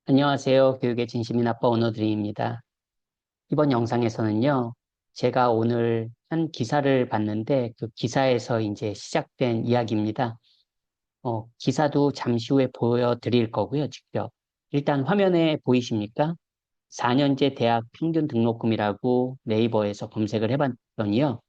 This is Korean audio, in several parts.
안녕하세요. 교육의 진심인 아빠 오너드림입니다. 이번 영상에서는요, 제가 오늘 한 기사를 봤는데 그 기사에서 이제 시작된 이야기입니다. 기사도 잠시 후에 보여드릴 거고요, 직접. 일단 화면에 보이십니까? 4년제 대학 평균 등록금이라고 네이버에서 검색을 해봤더니요,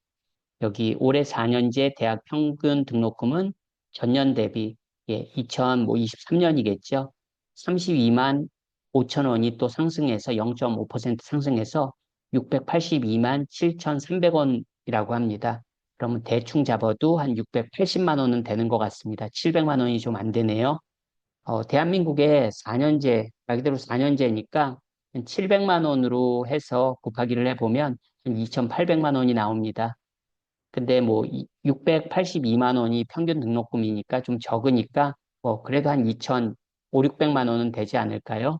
여기 올해 4년제 대학 평균 등록금은 전년 대비, 2023년이겠죠. 32만 5천 원이 또 상승해서 0.5% 상승해서 682만 7,300원이라고 합니다. 그러면 대충 잡아도 한 680만 원은 되는 것 같습니다. 700만 원이 좀 안 되네요. 대한민국의 4년제, 말 그대로 4년제니까 700만 원으로 해서 곱하기를 해보면 한 2,800만 원이 나옵니다. 근데 뭐 682만 원이 평균 등록금이니까 좀 적으니까 뭐 그래도 한 2,500, 600만 원은 되지 않을까요?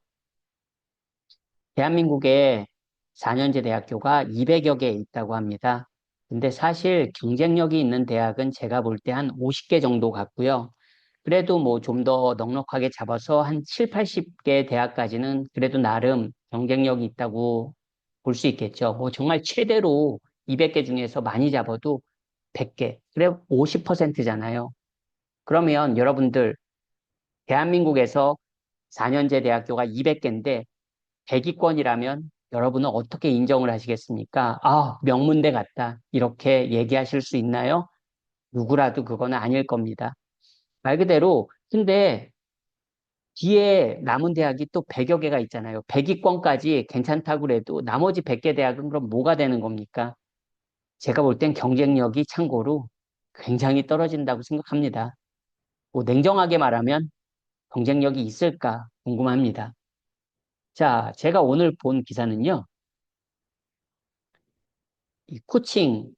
대한민국에 4년제 대학교가 200여 개 있다고 합니다. 근데 사실 경쟁력이 있는 대학은 제가 볼 때 한 50개 정도 같고요. 그래도 뭐 좀 더 넉넉하게 잡아서 한 7, 80개 대학까지는 그래도 나름 경쟁력이 있다고 볼 수 있겠죠. 뭐 정말 최대로 200개 중에서 많이 잡아도 100개. 그래 50%잖아요. 그러면 여러분들 대한민국에서 4년제 대학교가 200개인데 100위권이라면 여러분은 어떻게 인정을 하시겠습니까? 아, 명문대 같다. 이렇게 얘기하실 수 있나요? 누구라도 그거는 아닐 겁니다. 말 그대로 근데 뒤에 남은 대학이 또 100여 개가 있잖아요. 100위권까지 괜찮다고 그래도 나머지 100개 대학은 그럼 뭐가 되는 겁니까? 제가 볼 땐 경쟁력이 참고로 굉장히 떨어진다고 생각합니다. 뭐 냉정하게 말하면 경쟁력이 있을까 궁금합니다. 자, 제가 오늘 본 기사는요. 이 쿠칭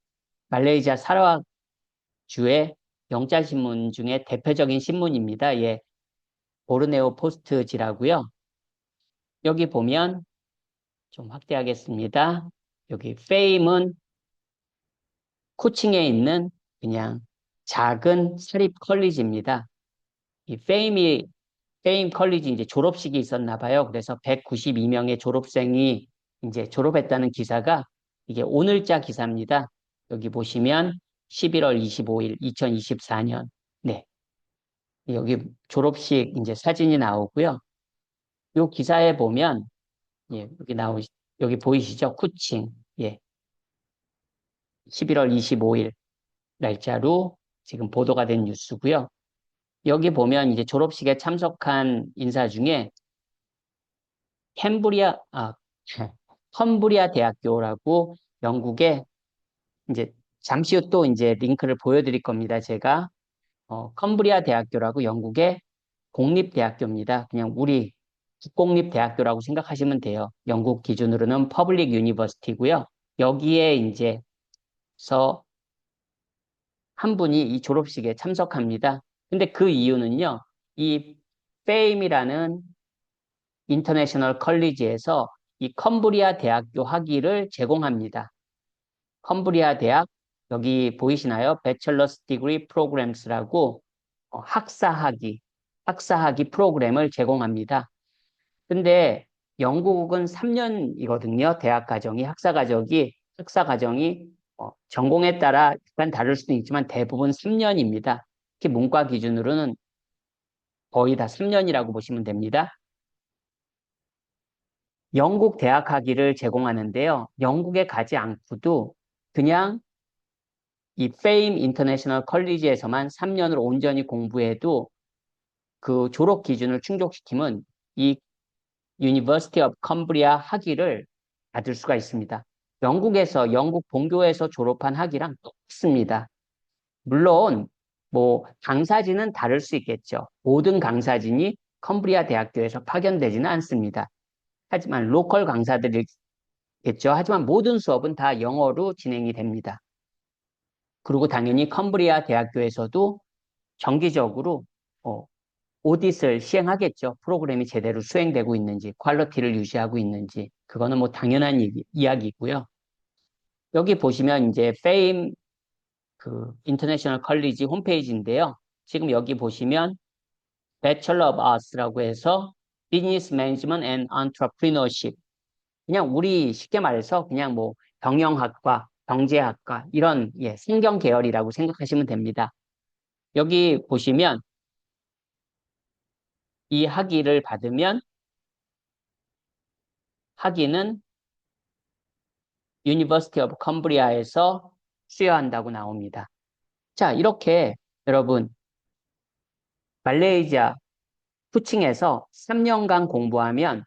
말레이시아 사라와주의 영자신문 중에 대표적인 신문입니다. 예, 보르네오 포스트지라고요. 여기 보면 좀 확대하겠습니다. 여기 페임은 쿠칭에 있는 그냥 작은 사립 컬리지입니다. 이 페임 컬리지 이제 졸업식이 있었나 봐요. 그래서 192명의 졸업생이 이제 졸업했다는 기사가 이게 오늘자 기사입니다. 여기 보시면 11월 25일 2024년. 네. 여기 졸업식 이제 사진이 나오고요. 이 기사에 보면 예, 여기 보이시죠? 쿠칭. 예. 11월 25일 날짜로 지금 보도가 된 뉴스고요. 여기 보면 이제 졸업식에 참석한 인사 중에 캠브리아, 아, 텀브리아 대학교라고 영국의 이제 잠시 후 또 이제 링크를 보여드릴 겁니다. 제가 컴브리아 대학교라고 영국의 공립대학교입니다. 그냥 우리 국공립대학교라고 생각하시면 돼요. 영국 기준으로는 퍼블릭 유니버시티고요. 여기에 이제서 한 분이 이 졸업식에 참석합니다. 근데 그 이유는요. 이 페임이라는 인터내셔널 컬리지에서 이 컴브리아 대학교 학위를 제공합니다. 컴브리아 대학 여기 보이시나요? 배철러스 디그리 프로그램스라고 학사학위 프로그램을 제공합니다. 근데 영국은 3년이거든요. 대학 과정이 학사 과정이 전공에 따라 약간 다를 수도 있지만 대부분 3년입니다. 특히 문과 기준으로는 거의 다 3년이라고 보시면 됩니다. 영국 대학 학위를 제공하는데요. 영국에 가지 않고도 그냥 이 페임 인터내셔널 컬리지에서만 3년을 온전히 공부해도 그 졸업 기준을 충족시키면 이 University of Cumbria 학위를 받을 수가 있습니다. 영국에서 영국 본교에서 졸업한 학위랑 똑같습니다. 물론 뭐 강사진은 다를 수 있겠죠. 모든 강사진이 컴브리아 대학교에서 파견되지는 않습니다. 하지만 로컬 강사들이겠죠. 하지만 모든 수업은 다 영어로 진행이 됩니다. 그리고 당연히 컴브리아 대학교에서도 정기적으로 어, 오디트를 시행하겠죠. 프로그램이 제대로 수행되고 있는지, 퀄리티를 유지하고 있는지. 그거는 뭐 당연한 이야기고요. 여기 보시면 이제 페임 그 인터내셔널 컬리지 홈페이지인데요. 지금 여기 보시면 Bachelor of Arts라고 해서 Business Management and Entrepreneurship. 그냥 우리 쉽게 말해서 그냥 뭐 경영학과, 경제학과 이런 예, 생경 계열이라고 생각하시면 됩니다. 여기 보시면 이 학위를 받으면 학위는 University of Cambria에서 수여한다고 나옵니다. 자, 이렇게 여러분 말레이시아 푸칭에서 3년간 공부하면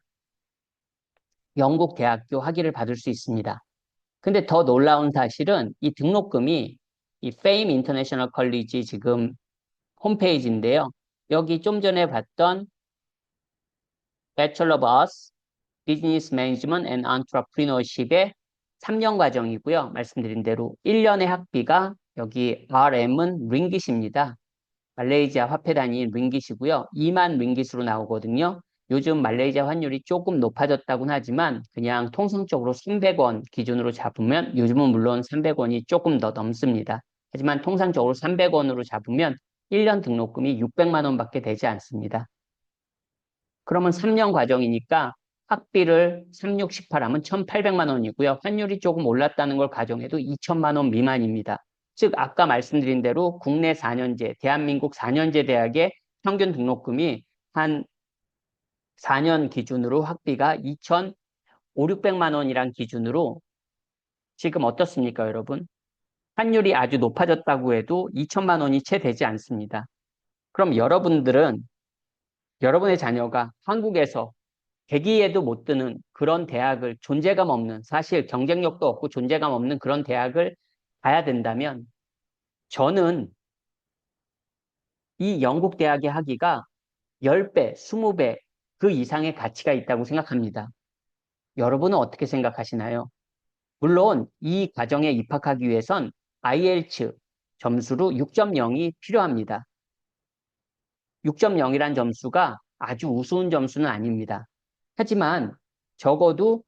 영국 대학교 학위를 받을 수 있습니다. 근데 더 놀라운 사실은 이 등록금이 이 Fame International College 지금 홈페이지인데요. 여기 좀 전에 봤던 Bachelor of Arts, Business Management and Entrepreneurship의 3년 과정이고요. 말씀드린 대로 1년의 학비가 여기 RM은 링깃입니다. 말레이시아 화폐 단위인 링깃이고요. 2만 링깃으로 나오거든요. 요즘 말레이시아 환율이 조금 높아졌다고는 하지만 그냥 통상적으로 300원 기준으로 잡으면 요즘은 물론 300원이 조금 더 넘습니다. 하지만 통상적으로 300원으로 잡으면 1년 등록금이 600만 원밖에 되지 않습니다. 그러면 3년 과정이니까 학비를 3, 6, 18 하면 1,800만 원이고요. 환율이 조금 올랐다는 걸 가정해도 2천만 원 미만입니다. 즉 아까 말씀드린 대로 국내 4년제, 대한민국 4년제 대학의 평균 등록금이 한 4년 기준으로 학비가 2,500, 600만 원이란 기준으로 지금 어떻습니까, 여러분? 환율이 아주 높아졌다고 해도 2천만 원이 채 되지 않습니다. 그럼 여러분들은 여러분의 자녀가 한국에서 대기에도 못 드는 그런 대학을 존재감 없는 사실 경쟁력도 없고 존재감 없는 그런 대학을 가야 된다면 저는 이 영국 대학의 학위가 10배, 20배 그 이상의 가치가 있다고 생각합니다. 여러분은 어떻게 생각하시나요? 물론 이 과정에 입학하기 위해선 IELTS 점수로 6.0이 필요합니다. 6.0이란 점수가 아주 우스운 점수는 아닙니다. 하지만 적어도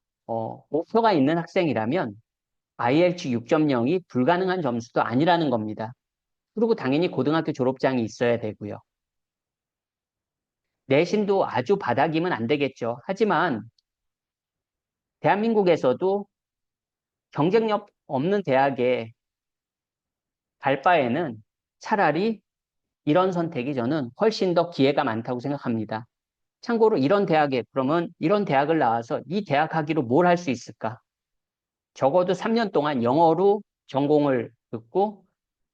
목표가 있는 학생이라면 IELTS 6.0이 불가능한 점수도 아니라는 겁니다. 그리고 당연히 고등학교 졸업장이 있어야 되고요. 내신도 아주 바닥이면 안 되겠죠. 하지만 대한민국에서도 경쟁력 없는 대학에 갈 바에는 차라리 이런 선택이 저는 훨씬 더 기회가 많다고 생각합니다. 참고로 이런 대학에 그러면 이런 대학을 나와서 이 대학 학위로 뭘 할 수 있을까? 적어도 3년 동안 영어로 전공을 듣고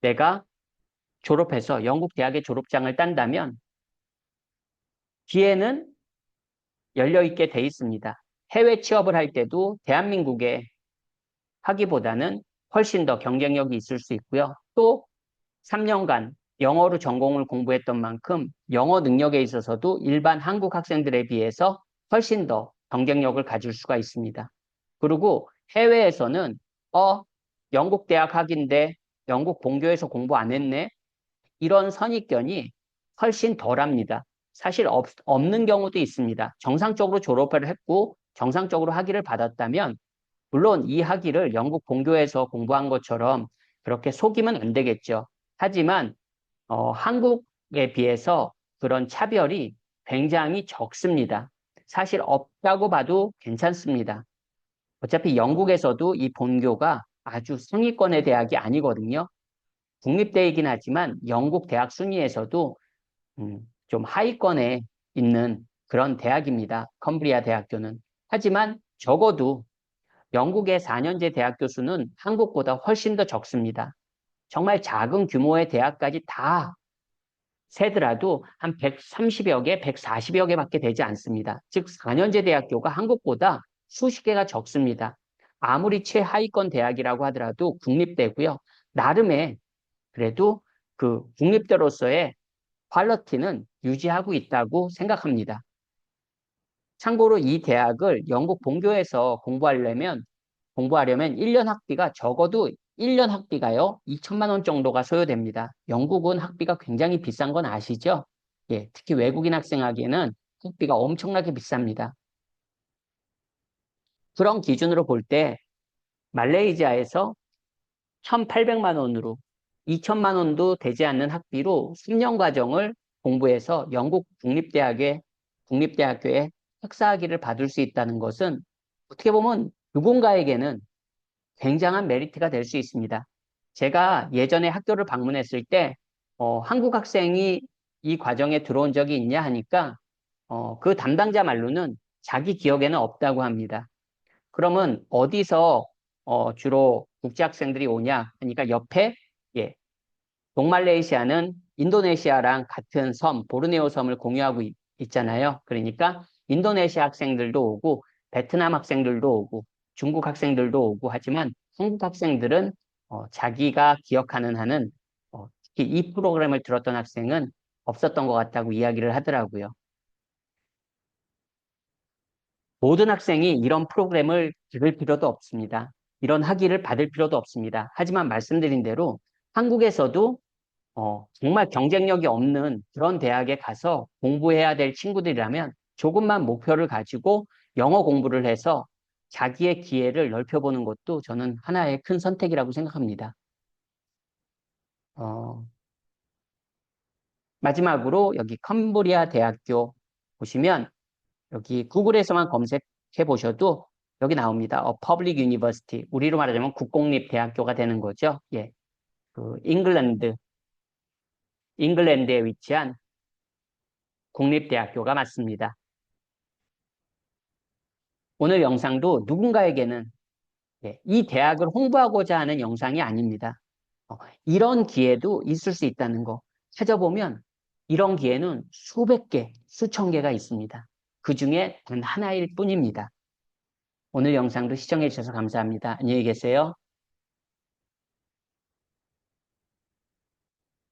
내가 졸업해서 영국 대학의 졸업장을 딴다면 기회는 열려 있게 돼 있습니다. 해외 취업을 할 때도 대한민국의 학위보다는 훨씬 더 경쟁력이 있을 수 있고요. 또 3년간 영어로 전공을 공부했던 만큼 영어 능력에 있어서도 일반 한국 학생들에 비해서 훨씬 더 경쟁력을 가질 수가 있습니다. 그리고 해외에서는 영국 대학 학인데 영국 본교에서 공부 안 했네? 이런 선입견이 훨씬 덜합니다. 사실 없는 경우도 있습니다. 정상적으로 졸업을 했고 정상적으로 학위를 받았다면 물론 이 학위를 영국 본교에서 공부한 것처럼 그렇게 속이면 안 되겠죠. 하지만 한국에 비해서 그런 차별이 굉장히 적습니다. 사실 없다고 봐도 괜찮습니다. 어차피 영국에서도 이 본교가 아주 상위권의 대학이 아니거든요. 국립대이긴 하지만 영국 대학 순위에서도 좀 하위권에 있는 그런 대학입니다. 컴브리아 대학교는. 하지만 적어도 영국의 4년제 대학 교수는 한국보다 훨씬 더 적습니다. 정말 작은 규모의 대학까지 다 세더라도 한 130여 개, 140여 개밖에 되지 않습니다. 즉 4년제 대학교가 한국보다 수십 개가 적습니다. 아무리 최하위권 대학이라고 하더라도 국립대고요. 나름의 그래도 그 국립대로서의 퀄리티는 유지하고 있다고 생각합니다. 참고로 이 대학을 영국 본교에서 공부하려면 1년 학비가 적어도 1년 학비가요, 2천만 원 정도가 소요됩니다. 영국은 학비가 굉장히 비싼 건 아시죠? 예, 특히 외국인 학생에게는 학비가 엄청나게 비쌉니다. 그런 기준으로 볼 때 말레이시아에서 1,800만 원으로 2천만 원도 되지 않는 학비로 3년 과정을 공부해서 영국 국립대학교에 석사학위를 받을 수 있다는 것은 어떻게 보면 누군가에게는 굉장한 메리트가 될 수 있습니다. 제가 예전에 학교를 방문했을 때 한국 학생이 이 과정에 들어온 적이 있냐 하니까 그 담당자 말로는 자기 기억에는 없다고 합니다. 그러면 어디서 주로 국제학생들이 오냐 하니까 옆에 예, 동말레이시아는 인도네시아랑 같은 섬, 보르네오 섬을 공유하고 있잖아요. 그러니까 인도네시아 학생들도 오고 베트남 학생들도 오고 중국 학생들도 오고 하지만 한국 학생들은 자기가 기억하는 한은 특히 이 프로그램을 들었던 학생은 없었던 것 같다고 이야기를 하더라고요. 모든 학생이 이런 프로그램을 들을 필요도 없습니다. 이런 학위를 받을 필요도 없습니다. 하지만 말씀드린 대로 한국에서도 정말 경쟁력이 없는 그런 대학에 가서 공부해야 될 친구들이라면 조금만 목표를 가지고 영어 공부를 해서 자기의 기회를 넓혀보는 것도 저는 하나의 큰 선택이라고 생각합니다. 어, 마지막으로 여기 캄보리아 대학교 보시면 여기 구글에서만 검색해 보셔도 여기 나옵니다. Public University. 우리로 말하자면 국공립 대학교가 되는 거죠. 예. 그 잉글랜드에 위치한 국립대학교가 맞습니다. 오늘 영상도 누군가에게는 이 대학을 홍보하고자 하는 영상이 아닙니다. 이런 기회도 있을 수 있다는 거 찾아보면 이런 기회는 수백 개, 수천 개가 있습니다. 그 중에 단 하나일 뿐입니다. 오늘 영상도 시청해 주셔서 감사합니다. 안녕히 계세요.